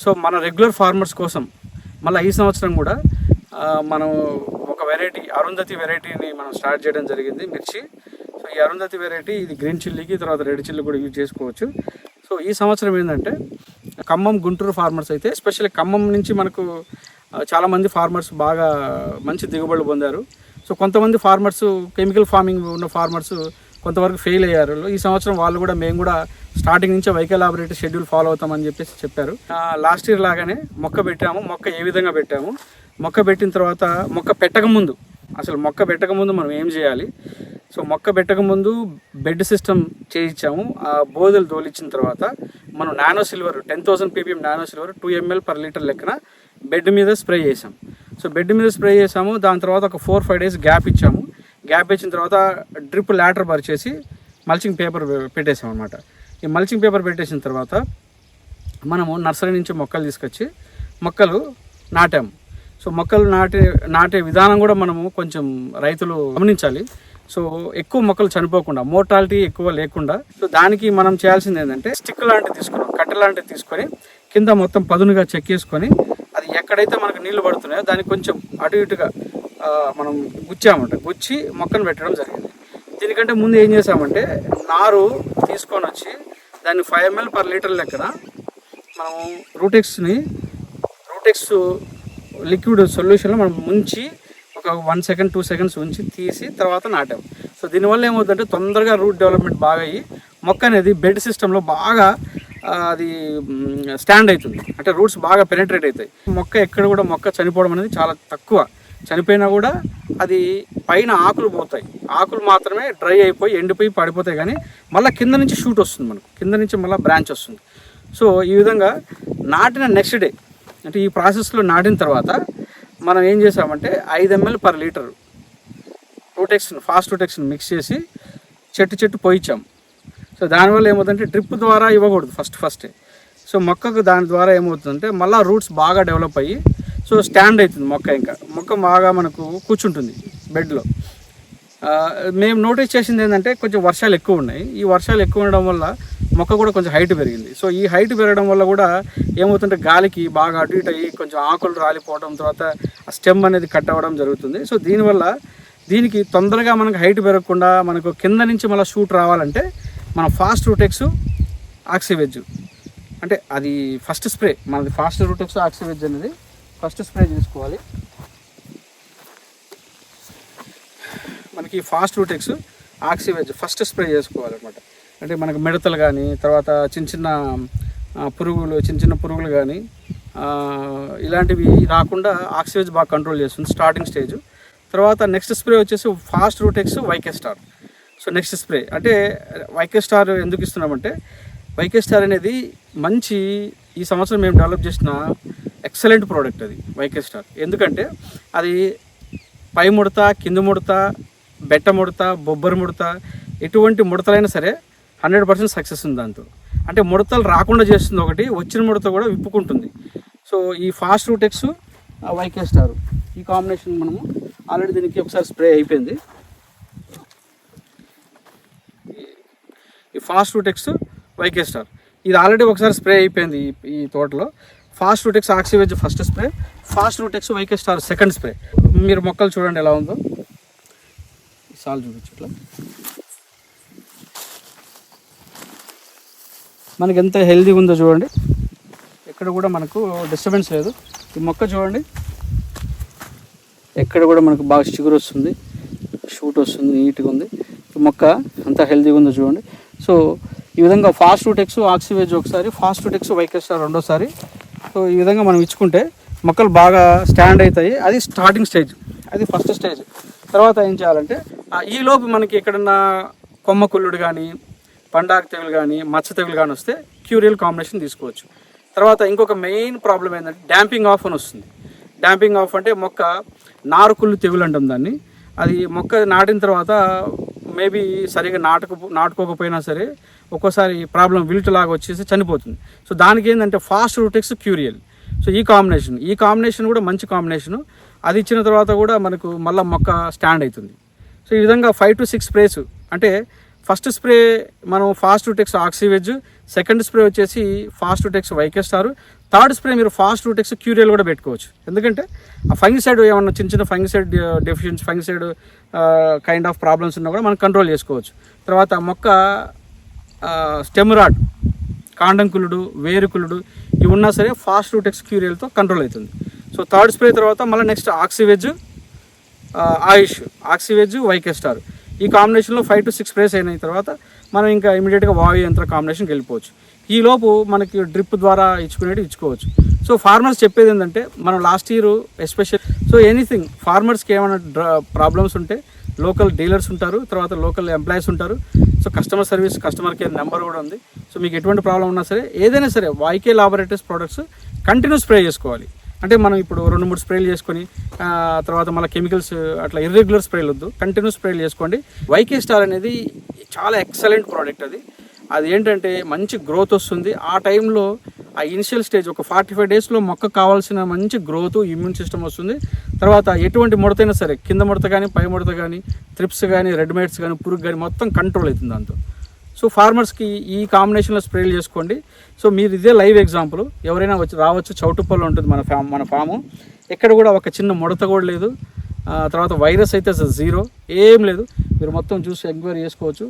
So మన regular farmers కోసం మళ్ళీ ఈ సంవత్సరం కూడా మనం ఒక వెరైటీ అరుంధతి వెరైటీని మనం స్టార్ట్ చేయడం జరిగింది మిర్చి. సో ఈ అరుంధతి వెరైటీ ఇది గ్రీన్ చిల్లీకి తర్వాత రెడ్ చిల్లీ కూడా యూజ్ చేసుకోవచ్చు. సో ఈ సంవత్సరం ఏంటంటే ఖమ్మం గుంటూరు ఫార్మర్స్ అయితే ఎస్పెషల్లీ ఖమ్మం నుంచి మనకు చాలామంది ఫార్మర్స్ బాగా మంచి దిగుబడులు పొందారు. సో కొంతమంది ఫార్మర్స్ కెమికల్ ఫార్మింగ్ ఉన్న ఫార్మర్స్ కొంతవరకు ఫెయిల్ అయ్యారు. ఈ సంవత్సరం వాళ్ళు కూడా మేము కూడా స్టార్టింగ్ నుంచే వైకే లాబొరేటరీ షెడ్యూల్ ఫాలో అవుతామని చెప్పేసి చెప్పారు. లాస్ట్ ఇయర్ లాగానే మొక్క పెట్టాము. మొక్క ఏ విధంగా పెట్టాము, మొక్క పెట్టిన తర్వాత మొక్క పెట్టకముందు మనం ఏం చేయాలి, సో మొక్క పెట్టకముందు బెడ్ సిస్టమ్ చేయించాము. ఆ బోదలు తోలిచ్చిన తర్వాత మనం nano silver 10,000 ppm nano silver 2 ml per liter లెక్కన బెడ్ మీద స్ప్రే చేసాం. సో బెడ్ మీద స్ప్రే చేసాము. దాని తర్వాత ఒక 4-5 days గ్యాప్ ఇచ్చాము. గ్యాప్ ఇచ్చిన తర్వాత డ్రిప్ లాటర్ పరిచేసి మల్చింగ్ పేపర్ పెట్టేసాం అనమాట. ఈ మల్చింగ్ పేపర్ పెట్టేసిన తర్వాత మనము నర్సరీ నుంచి మొక్కలు తీసుకొచ్చి మొక్కలు నాటాము. సో మొక్కలు నాటే విధానం కూడా మనము కొంచెం రైతులు గమనించాలి. సో ఎక్కువ మొక్కలు చనిపోకుండా, మోర్టాలిటీ ఎక్కువ లేకుండా, సో దానికి మనం చేయాల్సింది ఏంటంటే స్టిక్ లాంటివి తీసుకున్నాం, కట్టె లాంటివి తీసుకొని కింద మొత్తం పదునుగా చెక్కేసుకొని అది ఎక్కడైతే మనకు నీళ్లు పడుతున్నాయో దానికి కొంచెం అటు ఇటుగా మనం గుచ్చి మొక్కను పెట్టడం జరిగింది. దీనికంటే ముందు ఏం చేసామంటే నారు తీసుకొని వచ్చి దాన్ని 5 ml per liter లెక్కన మనము రూటెక్స్ లిక్విడ్ సొల్యూషన్లో మనం ముంచి ఒక 1 second 2 seconds ఉంచి తీసి తర్వాత నాటాం. సో దీనివల్ల ఏమవుతుందంటే తొందరగా రూట్ డెవలప్మెంట్ బాగా అయ్యి మొక్క అనేది బెడ్ సిస్టంలో బాగా అది స్టాండ్ అవుతుంది, అంటే రూట్స్ బాగా పెనట్రేట్ అవుతాయి. మొక్క ఎక్కడ కూడా మొక్క చనిపోవడం అనేది చాలా తక్కువ. చనిపోయినా కూడా అది పైన ఆకులు పోతాయి, ఆకులు మాత్రమే డ్రై అయిపోయి ఎండిపోయి పడిపోతాయి, కానీ మళ్ళీ కింద నుంచి షూట్ వస్తుంది, మనకు కింద నుంచి మళ్ళీ బ్రాంచ్ వస్తుంది. సో ఈ విధంగా నాటిన నెక్స్ట్ డే అంటే ఈ ప్రాసెస్లో నాటిన తర్వాత మనం ఏం చేసామంటే 5 ml per liter ఫాస్ట్ రూటెక్స్ని మిక్స్ చేసి చెట్టు పోయించాం. సో దానివల్ల ఏమవుతుందంటే డ్రిప్ ద్వారా ఇవ్వకూడదు ఫస్టే. సో మొక్కకు దాని ద్వారా ఏమవుతుందంటే మళ్ళీ రూట్స్ బాగా డెవలప్ అయ్యి సో స్టాండ్ అవుతుంది మొక్క బాగా మనకు కూర్చుంటుంది బెడ్లో. మేము నోటీస్ చేసింది ఏంటంటే కొంచెం వర్షాలు ఎక్కువ ఉన్నాయి. ఈ వర్షాలు ఎక్కువ ఉండడం వల్ల మొక్క కూడా కొంచెం హైట్ పెరిగింది. సో ఈ హైట్ పెరగడం వల్ల కూడా ఏమవుతుంటే గాలికి బాగా అటు ఇటు అయ్యి కొంచెం ఆకులు రాలిపోవడం, తర్వాత ఆ స్టెమ్ అనేది కట్ అవ్వడం జరుగుతుంది. సో దీనికి తొందరగా మనకు హైట్ పెరగకుండా మనకు కింద నుంచి మళ్ళీ షూట్ రావాలంటే మన ఫాస్ట్ రూటెక్స్ ఆక్సివెజ్ అంటే అది ఫస్ట్ స్ప్రే, మనది ఫాస్ట్ రూటెక్స్ ఆక్సివెజ్ అనేది ఫస్ట్ స్ప్రే చేసుకోవాలి. మనకి ఫాస్ట్ రూటెక్స్ ఆక్సివెజ్ ఫస్ట్ స్ప్రే చేసుకోవాలన్నమాట. అంటే మనకు మిడతలు కానీ తర్వాత చిన్న పురుగులు కానీ ఇలాంటివి రాకుండా ఆక్సివెజ్ బాగా కంట్రోల్ చేస్తుంది స్టార్టింగ్ స్టేజ్. తర్వాత నెక్స్ట్ స్ప్రే వచ్చేసి fast Rootex YK star. So next spray అంటే వైకే స్టార్ ఎందుకు ఇస్తున్నామంటే వైకే స్టార్ అనేది మంచి ఈ సంవత్సరం మేము డెవలప్ చేసిన ఎక్సలెంట్ ప్రోడక్ట్ అది వైకే స్టార్. ఎందుకంటే అది పై ముడత, కింద ముడత, బెట్ట ముడత, బొబ్బరి ముడత, ఎటువంటి ముడతలైనా సరే 100% సక్సెస్ ఉంది దాంతో. అంటే ముడతలు రాకుండా చేస్తుంది ఒకటి, వచ్చిన ముడత కూడా విప్పుకుంటుంది. సో ఈ ఫాస్ట్ రూటెక్స్ వైకే స్టార్ ఈ కాంబినేషన్ మనము ఆల్రెడీ దీనికి ఒకసారి స్ప్రే అయిపోయింది. ఈ ఫాస్ట్ రూటెక్స్ వైకే స్టార్ ఇది ఆల్రెడీ ఒకసారి స్ప్రే అయిపోయింది ఈ తోటలో. ఫాస్ట్ రూటెక్స్ ఆక్సివెజ్ first spray, fast Rootex YK star second spray. మీరు మొక్కలు చూడండి ఎలా ఉందో, సాల్ చూపించు ఇట్లా మనకి ఎంత హెల్తీగా ఉందో చూడండి. ఎక్కడ కూడా మనకు డిస్టర్బెన్స్ లేదు. ఈ మొక్క చూడండి, ఎక్కడ కూడా మనకు బాగా చిగురు వస్తుంది, షూట్ వస్తుంది, నీట్గా ఉంది. ఈ మొక్క అంత హెల్తీగా ఉందో చూడండి. సో ఈ విధంగా ఫాస్ట్ రూటెక్స్ ఆక్సివెజ్ ఒకసారి, ఫాస్ట్ రూటెక్స్ వైకే స్టార్ రెండోసారి. సో ఈ విధంగా మనం ఇచ్చుకుంటే మొక్కలు బాగా స్టాండ్ అవుతాయి. అది స్టార్టింగ్ స్టేజ్, అది ఫస్ట్ స్టేజ్. తర్వాత ఏం చేయాలంటే ఈ లోపు మనకి ఎక్కడన్నా కొమ్మ కుళ్ళుడు కానీ, పండాకు తెగులు కానీ, మచ్చ తెగులు కానీ వస్తే క్యూరియల్ కాంబినేషన్ తీసుకోవచ్చు. తర్వాత ఇంకొక మెయిన్ ప్రాబ్లం ఏంటంటే డాంపింగ్ ఆఫ్ అని వస్తుంది. డాంపింగ్ ఆఫ్ అంటే మొక్క నారుకుళ్ళు తెగులు అంటాం దాన్ని. అది మొక్క నాటిన తర్వాత మేబీ సరిగా నాటుకోకపోయినా సరే ఒక్కోసారి ప్రాబ్లం విల్ట్ లాగా వచ్చేసి చనిపోతుంది. సో దానికి ఏంటంటే ఫాస్ట్ రూటెక్స్ క్యూరియల్. సో ఈ కాంబినేషన్ కూడా మంచి కాంబినేషను. అది ఇచ్చిన తర్వాత కూడా మనకు మళ్ళీ మొక్క స్టాండ్ అవుతుంది. సో ఈ విధంగా 5 to 6 స్ప్రేస్ అంటే ఫస్ట్ స్ప్రే మనం ఫాస్ట్-టెక్స్ ఆక్సివెజ్, సెకండ్ స్ప్రే వచ్చేసి ఫాస్ట్-టెక్స్ వైకెస్టార్, థర్డ్ స్ప్రే మీరు ఫాస్ట్-టెక్స్ క్యూరియల్ కూడా పెట్టుకోవచ్చు. ఎందుకంటే ఆ ఫంగిసైడ్ ఏమన్నా చిన్న చిన్న fungicide deficiency, fungicide kind of problems ఉన్నా కూడా మనం కంట్రోల్ చేసుకోవచ్చు. తర్వాత మొక్క స్టెమ్ రాట్, కాండంకులుడు, వేరుకులుడు ఇవి ఉన్నా సరే ఫాస్ట్-టెక్స్ క్యూరియల్తో కంట్రోల్ అవుతుంది. సో థర్డ్ స్ప్రే తర్వాత మళ్ళీ నెక్స్ట్ ఆక్సివెజ్, ఆక్సివెజ్, వైకెస్టార్ ఈ కాంబినేషన్లో 5 to 6 స్ప్రేస్ అయిన తర్వాత మనం ఇంకా ఇమీడియట్గా వాయు యంత్ర కాంబినేషన్కి వెళ్ళిపోవచ్చు. ఈలోపు మనకి డ్రిప్ ద్వారా ఇచ్చుకోవచ్చు. సో ఫార్మర్స్ చెప్పేది ఏంటంటే మనం లాస్ట్ ఇయర్ ఎస్పెషల్ ఎనీథింగ్ ఫార్మర్స్కి ఏమైనా ప్రాబ్లమ్స్ ఉంటే లోకల్ డీలర్స్ ఉంటారు, తర్వాత లోకల్ ఎంప్లాయీస్ ఉంటారు. సో కస్టమర్ కేర్ నెంబర్ కూడా ఉంది. సో మీకు ఎటువంటి ప్రాబ్లం ఉన్నా సరే ఏదైనా సరే YK laboratories products continue spray చేసుకోవాలి. అంటే మనం ఇప్పుడు 2-3 స్ప్రేలు చేసుకొని తర్వాత మళ్ళీ కెమికల్స్ అట్లా ఇర్రెగ్యులర్ స్ప్రేలు వద్దు, కంటిన్యూ స్ప్రేలు చేసుకోండి. వైకే స్టార్ అనేది చాలా ఎక్సలెంట్ ప్రోడక్ట్. అది ఏంటంటే మంచి గ్రోత్ వస్తుంది. ఆ టైంలో ఆ ఇనిషియల్ స్టేజ్ ఒక 45 డేస్లో మొక్క కావాల్సిన మంచి గ్రోత్, ఇమ్యూన్ సిస్టమ్ వస్తుంది. తర్వాత ఎటువంటి ముడతైనా సరే కింద ముడత కానీ పై ముడత కానీ త్రిప్స్ కానీ రెడ్ మైట్స్ కానీ పురుగు కానీ మొత్తం కంట్రోల్ అవుతుంది దాంతో. సో ఫార్మర్స్కి ఈ కాంబినేషన్లో స్ప్రేలు చేసుకోండి. సో మీరు ఇదే లైవ్ ఎగ్జాంపుల్, ఎవరైనా రావచ్చు. చౌటుప్పల్లో ఉంటుంది మన ఫాము. ఎక్కడ కూడా ఒక చిన్న ముడత కూడా లేదు. తర్వాత వైరస్ అయితే 0 ఏం లేదు. మీరు మొత్తం చూసి ఎంక్వైరీ చేసుకోవచ్చు.